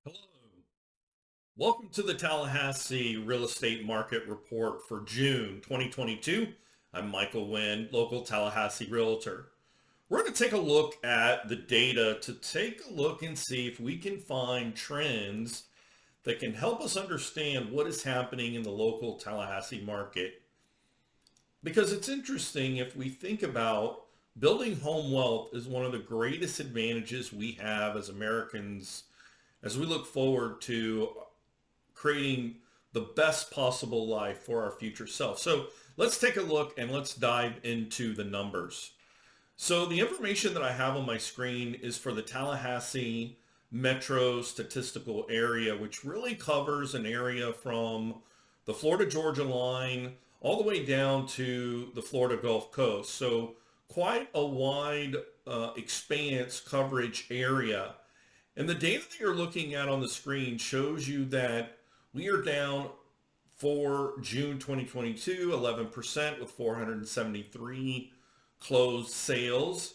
Hello. Welcome to the Tallahassee Real Estate Market Report for June 2022. I'm Michael Wynn, local Tallahassee realtor. We're going to take a look at the data to take a look and see if we can find trends that can help us understand what is happening in the local Tallahassee market. Because it's interesting if we think about building home wealth is one of the greatest advantages we have as Americans as we look forward to creating the best possible life for our future self. So let's take a look and let's dive into the numbers. So the information that I have on my screen is for the Tallahassee metro statistical area, which really covers an area from the Florida Georgia line all the way down to the Florida Gulf Coast. So quite a wide expanse coverage area. And the data that you're looking at on the screen shows you that we are down for June 2022, 11% with 473 closed sales.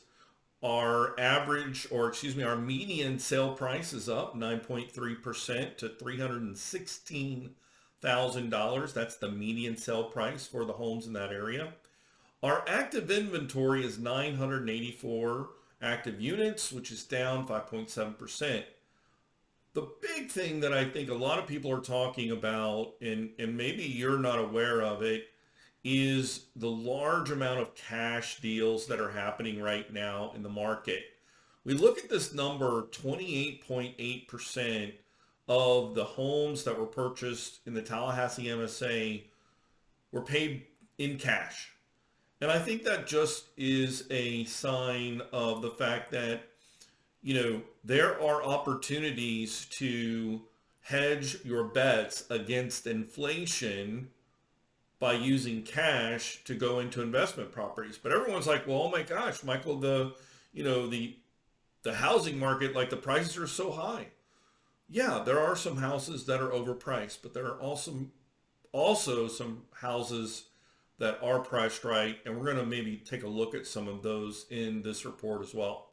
Our average, or excuse me, our median sale price is up 9.3% to $316,000. That's the median sale price for the homes in that area. Our active inventory is 984 active units, which is down 5.7%. The big thing that I think a lot of people are talking about, and maybe you're not aware of it, is the large amount of cash deals that are happening right now in the market. We look at this number, 28.8% of the homes that were purchased in the Tallahassee MSA were paid in cash. And I think that just is a sign of the fact that, there are opportunities to hedge your bets against inflation by using cash to go into investment properties. But everyone's like, well, oh my gosh, Michael, the housing market, like the prices are so high. Yeah, there are some houses that are overpriced, but there are also some houses that are priced right, and we're going to maybe take a look at some of those in this report as well.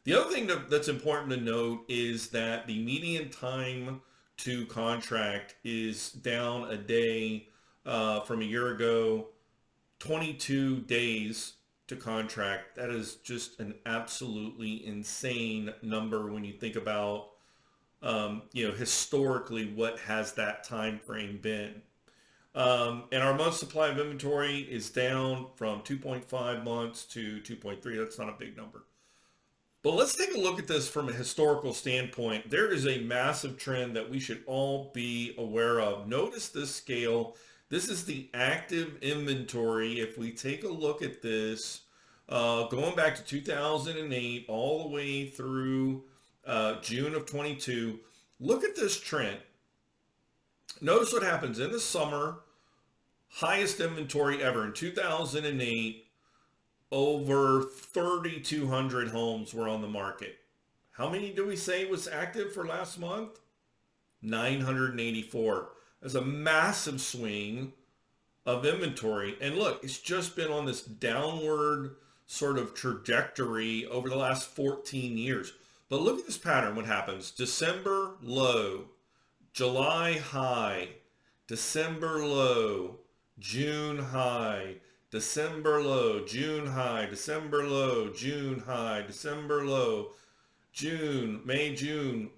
The other thing that's important to note is that the median time to contract is down a day from a year ago, 22 days to contract. That is just an absolutely insane number when you think about, historically what has that time frame been. And our month supply of inventory is down from 2.5 months to 2.3. That's not a big number. But let's take a look at this from a historical standpoint. There is a massive trend that we should all be aware of. Notice this scale. This is the active inventory. If we take a look at this, going back to 2008 all the way through June of 22, look at this trend. Notice what happens in the summer, highest inventory ever in 2008. Over 3,200 homes were on the market. How many do we say was active for last month? 984. There's a massive swing of inventory. And look, it's just been on this downward sort of trajectory over the last 14 years. But look at this pattern. What happens? December low, July high, December low, June high, December low, June high, December low, June high, December low, June, May, June,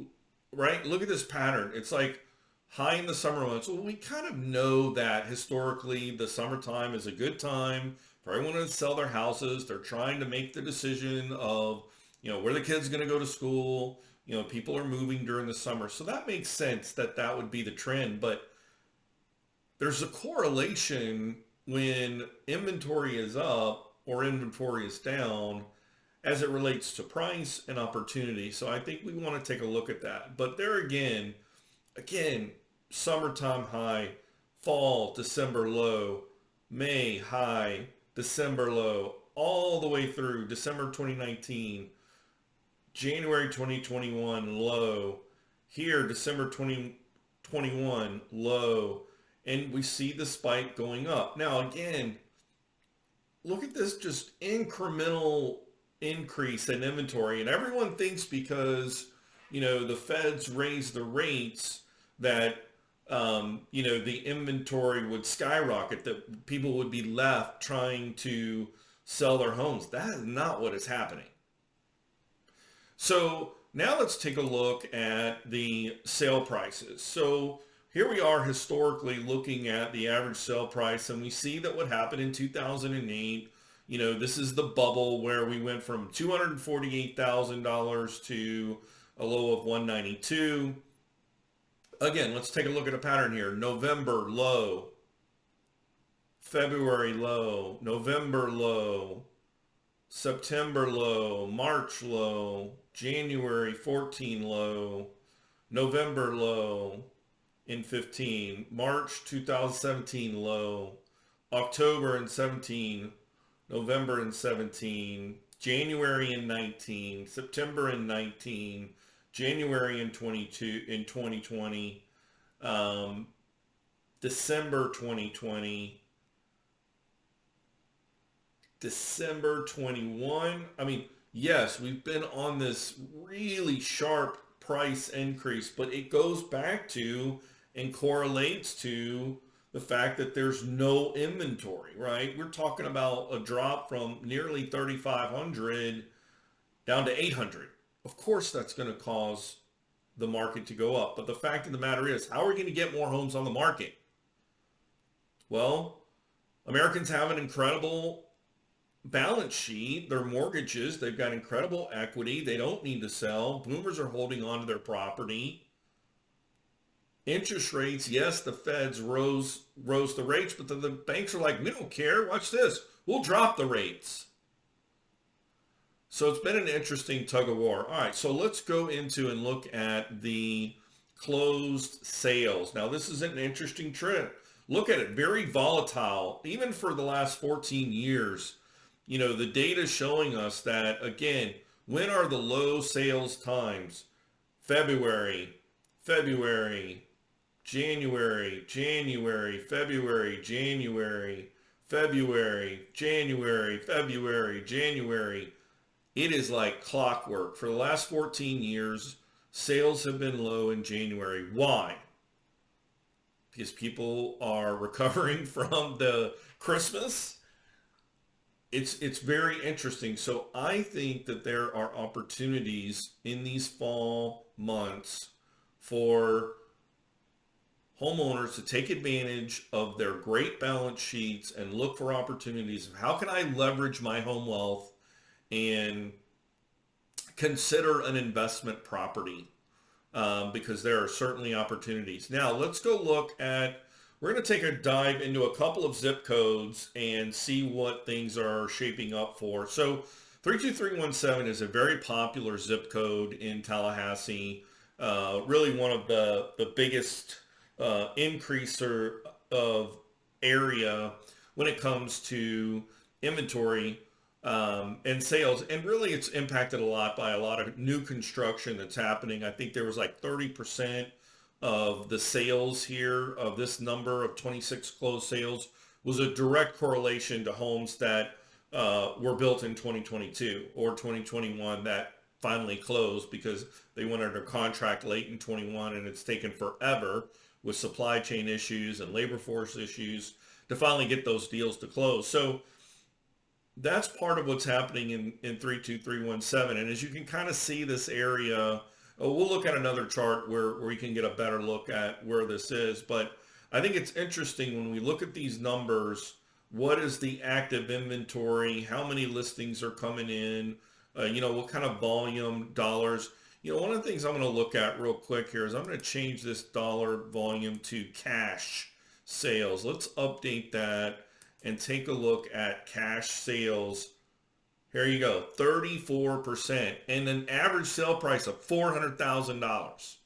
right? Look at this pattern. It's like high in the summer months. Well, we kind of know that historically the summertime is a good time for everyone to sell their houses. They're trying to make the decision of, where the kid's going to go to school. People are moving during the summer. So that makes sense that that would be the trend. But there's a correlation when inventory is up or inventory is down as it relates to price and opportunity. So I think we want to take a look at that. But there again, summertime high, fall, December low, May high, December low, all the way through December 2019, January 2021 low, here December 2021 low, and we see the spike going up. Now, again, look at this just incremental increase in inventory. And everyone thinks because the feds raised the rates, that the inventory would skyrocket, that people would be left trying to sell their homes. That is not what is happening. So now let's take a look at the sale prices. So here we are historically looking at the average sale price, and we see that what happened in 2008, this is the bubble where we went from $248,000 to a low of 192. Again, let's take a look at a pattern here. November low, February low, November low, September low, March low, January 14 low, November low in 15, March 2017 low, October in 17, November in 17, January in 19, September in 19, January in 2020, December 2020, December 21. I mean, yes, we've been on this really sharp price increase, but it goes back to and correlates to the fact that there's no inventory, right? We're talking about a drop from nearly 3,500 down to 800. Of course, that's going to cause the market to go up. But the fact of the matter is, how are we going to get more homes on the market? Well, Americans have an incredible balance sheet. Their mortgages, they've got incredible equity. They don't need to sell. Boomers are holding on to their property. Interest rates, yes, the feds rose the rates, but the banks are like, we don't care. Watch this. We'll drop the rates. So it's been an interesting tug of war. All right, so let's go into and look at the closed sales. Now, this is an interesting trend. Look at it, very volatile, even for the last 14 years. The data is showing us that, again, when are the low sales times? February, January, February, January, January. It is like clockwork. For the last 14 years, sales have been low in January. Why? Because people are recovering from the Christmas. It's very interesting. So I think that there are opportunities in these fall months for homeowners to take advantage of their great balance sheets and look for opportunities of how can I leverage my home wealth and consider an investment property, because there are certainly opportunities. Now let's go look at, we're going to take a dive into a couple of zip codes and see what things are shaping up for. So 32317 is a very popular zip code in Tallahassee, really one of the biggest increaser of area when it comes to inventory and sales. And really it's impacted a lot by a lot of new construction that's happening. I think there was like 30% of the sales here, of this number of 26 closed sales, was a direct correlation to homes that were built in 2022 or 2021 that finally closed because they went under contract late in 21, and it's taken forever with supply chain issues and labor force issues to finally get those deals to close. So that's part of what's happening in 32317. And as you can kind of see this area, we'll look at another chart where we can get a better look at where this is. But I think it's interesting when we look at these numbers, what is the active inventory? How many listings are coming in? What kind of volume, dollars? One of the things I'm going to look at real quick here is I'm going to change this dollar volume to cash sales. Let's update that and take a look at cash sales. Here you go, 34%, and an average sale price of $400,000,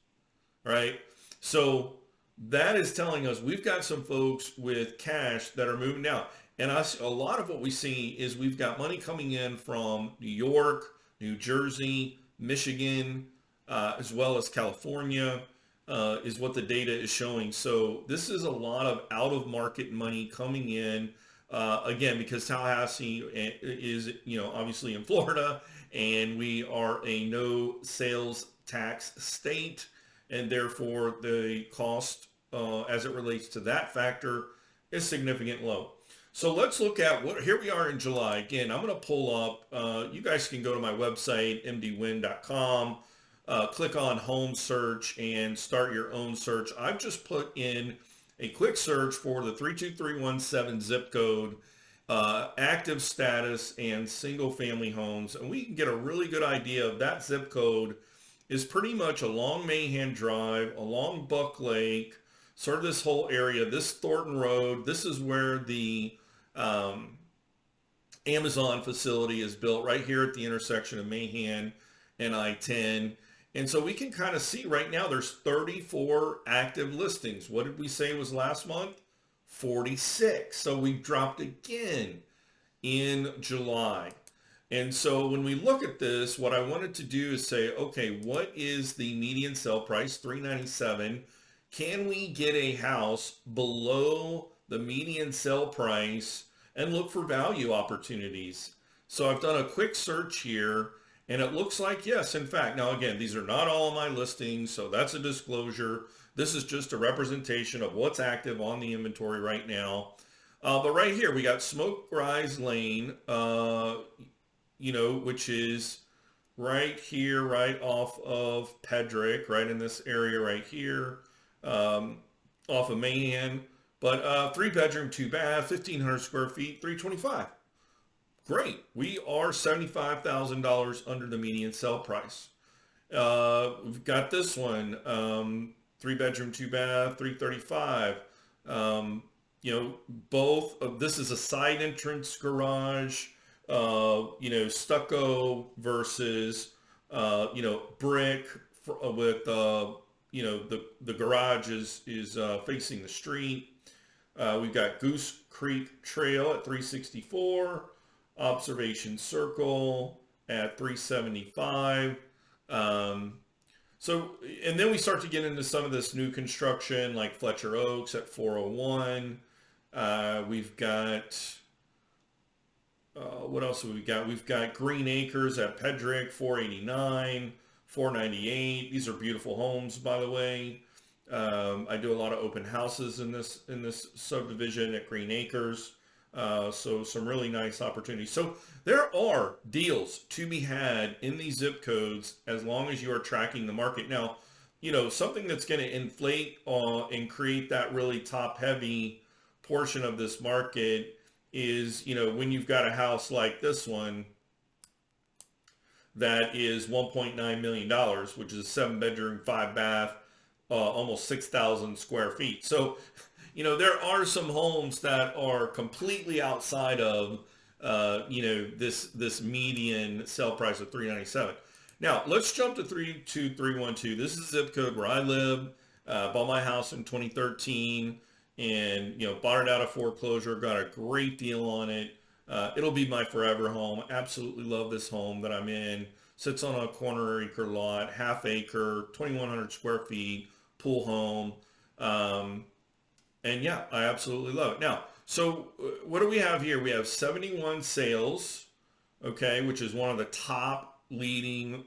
right? So that is telling us we've got some folks with cash that are moving out. And a lot of what we see is we've got money coming in from New York, New Jersey, Michigan, as well as California, is what the data is showing. So this is a lot of out-of-market money coming in, again, because Tallahassee is, obviously in Florida, and we are a no sales tax state, and therefore the cost as it relates to that factor is significantly low. So let's look at here we are in July. Again, I'm going to pull up, you guys can go to my website, mdwin.com, click on home search and start your own search. I've just put in a quick search for the 32317 zip code, active status and single family homes. And we can get a really good idea of that zip code is pretty much along Mahan Drive, along Buck Lake, sort of this whole area, this Thornton Road. This is where the Amazon facility is built, right here at the intersection of Mahan and I-10. And so we can kind of see right now there's 34 active listings. What did we say was last month? 46. So we've dropped again in July. And so when we look at this, what I wanted to do is say, okay, what is the median sell price? $397. Can we get a house below the median sell price and look for value opportunities? So I've done a quick search here, and it looks like yes, in fact. Now again, these are not all of my listings, so that's a disclosure. This is just a representation of what's active on the inventory right now. But right here, we got Smoke Rise Lane, which is right here, right off of Pedrick, right in this area right here, off of Mahan. But 3-bedroom, 2-bath, 1,500 square feet, $325. Great. We are $75,000 under the median sell price. We've got this one, 3-bedroom, 2-bath, $335. Both of this is a side entrance garage, stucco versus, brick with, the garage is facing the street. We've got Goose Creek Trail at 364, Observation Circle at 375. And then we start to get into some of this new construction like Fletcher Oaks at 401. We've got, what else have we got? We've got Green Acres at Pedrick, 489, 498. These are beautiful homes, by the way. I do a lot of open houses in this subdivision at Green Acres. So some really nice opportunities. So there are deals to be had in these zip codes as long as you are tracking the market. Now, something that's going to inflate and create that really top heavy portion of this market is, when you've got a house like this one that is $1.9 million, which is a 7-bedroom, 5-bath, almost 6,000 square feet. So, there are some homes that are completely outside of, this median sell price of $397. Now, let's jump to 32312. This is a zip code where I live. Bought my house in 2013 and, bought it out of foreclosure, got a great deal on it. It'll be my forever home. Absolutely love this home that I'm in. Sits on a corner acre lot, half acre, 2,100 square feet, pool home. And yeah, I absolutely love it. Now, so what do we have here? We have 71 sales, okay, which is one of the top leading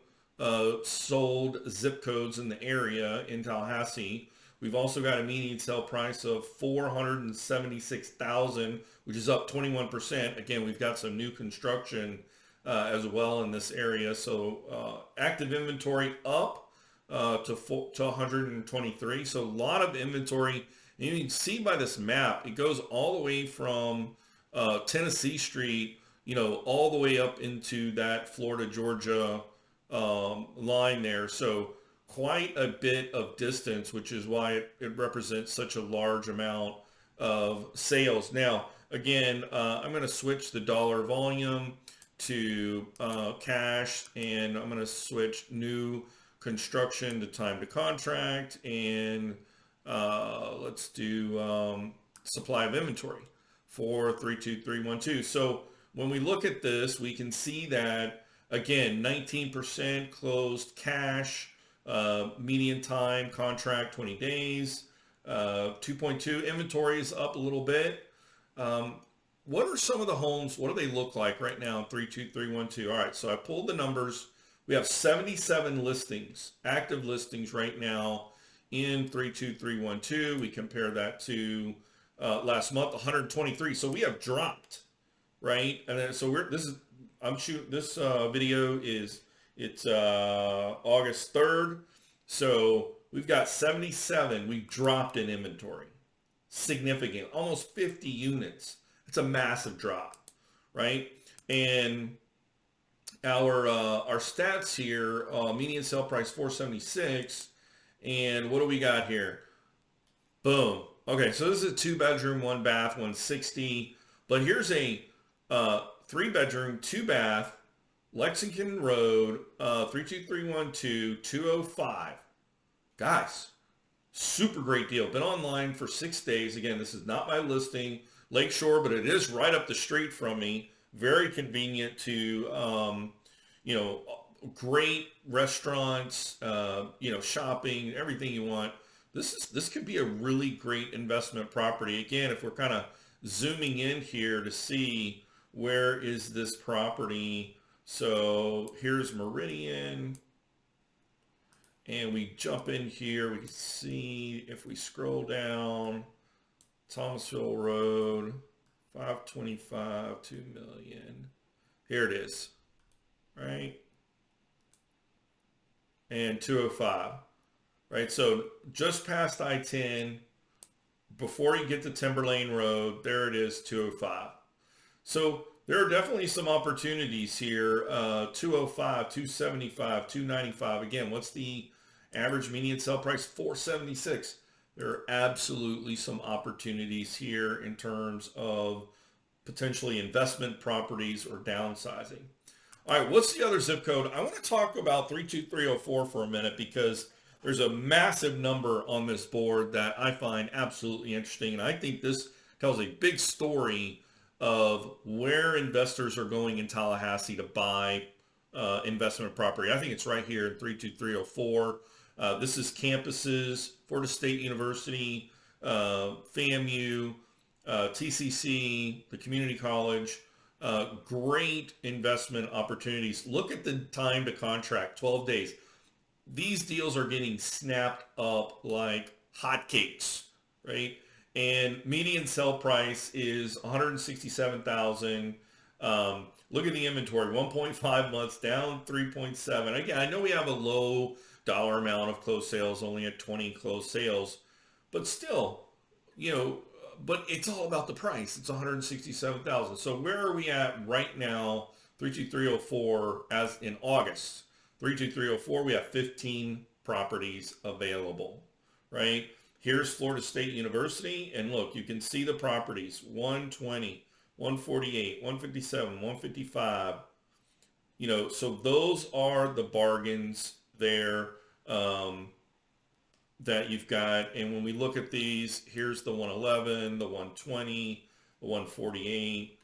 sold zip codes in the area in Tallahassee. We've also got a median sale price of $476,000, which is up 21%. Again, we've got some new construction as well in this area. So active inventory up to 123. So a lot of inventory. And you can see by this map, it goes all the way from Tennessee Street, all the way up into that Florida, Georgia line there. So quite a bit of distance, which is why it represents such a large amount of sales. Now, again, I'm going to switch the dollar volume to cash, and I'm going to switch new construction to time to contract, and let's do supply of inventory for 32312. So when we look at this, we can see that, again, 19% closed cash, median time contract 20 days, 2.2 inventory is up a little bit. What are some of the homes? What do they look like right now in 32312? All right, so I pulled the numbers We have 77 listings, active listings right now in 32312. We compare that to last month, 123. So we have dropped, right? And then, so I'm shooting this video it's August 3rd. So we've got 77. We've dropped in inventory. Significant, almost 50 units. It's a massive drop, right? And our stats here, median sale price 476, and what do we got here? Boom. Okay, so this is a 2-bedroom, 1-bath, 160, but here's a 3-bedroom, 2-bath, Lexington Road, 32312, 205. Guys, super great deal. Been online for 6 days. Again, this is not my listing, Lakeshore, but it is right up the street from me. Very convenient to, great restaurants, shopping, everything you want. This could be a really great investment property. Again, if we're kind of zooming in here to see where is this property. So here's Meridian. And we jump in here, we can see if we scroll down, Thomasville Road, 525, 2 million. Here it is, right? And 205, right? So just past I-10, before you get to Timberlane Road, there it is, 205. So there are definitely some opportunities here, 205, 275, 295. Again, what's the average median sale price? 476. There are absolutely some opportunities here in terms of potentially investment properties or downsizing. All right, what's the other zip code? I want to talk about 32304 for a minute because there's a massive number on this board that I find absolutely interesting. And I think this tells a big story of where investors are going in Tallahassee to buy investment property. I think it's right here in 32304. This is campuses, Florida State University, FAMU, TCC, the community college. Great investment opportunities. Look at the time to contract, 12 days. These deals are getting snapped up like hotcakes, right? And median sell price is 167,000. Look at the inventory, 1.5 months, down 3.7. Again, I know we have a low dollar amount of closed sales, only at 20 closed sales, but still, but it's all about the price. It's 167,000. So where are we at right now? 32304 as in August. 32304, we have 15 properties available, right? Here's Florida State University, and look, you can see the properties, 120, 148, 157, 155. So those are the bargains there that you've got. And when we look at these, here's the 111, the 120, the 148.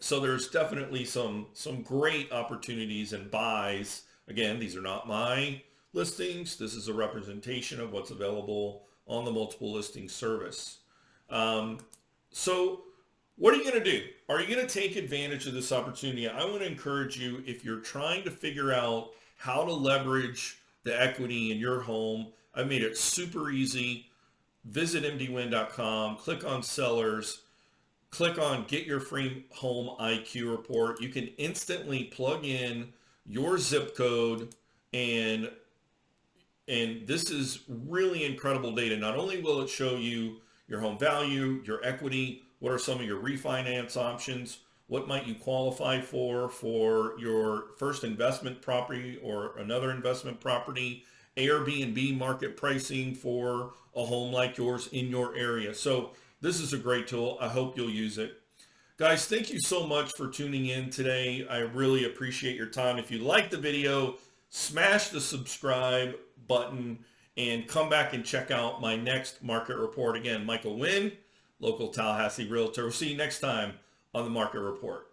So there's definitely some great opportunities and buys. Again, these are not my listings. This is a representation of what's available on the multiple listing service. So what are you going to do? Are you going to take advantage of this opportunity? I want to encourage you, if you're trying to figure out how to leverage the equity in your home, I've made it super easy. Visit mdwin.com, click on sellers, click on get your free home IQ report. You can instantly plug in your zip code, and this is really incredible data. Not only will it show you your home value, your equity, what are some of your refinance options, what might you qualify for your first investment property or another investment property, Airbnb market pricing for a home like yours in your area. So this is a great tool. I hope you'll use it. Guys, thank you so much for tuning in today. I really appreciate your time. If you like the video, smash the subscribe button and come back and check out my next market report. Again, Michael Wynn, local Tallahassee Realtor. We'll see you next time on the Market Report.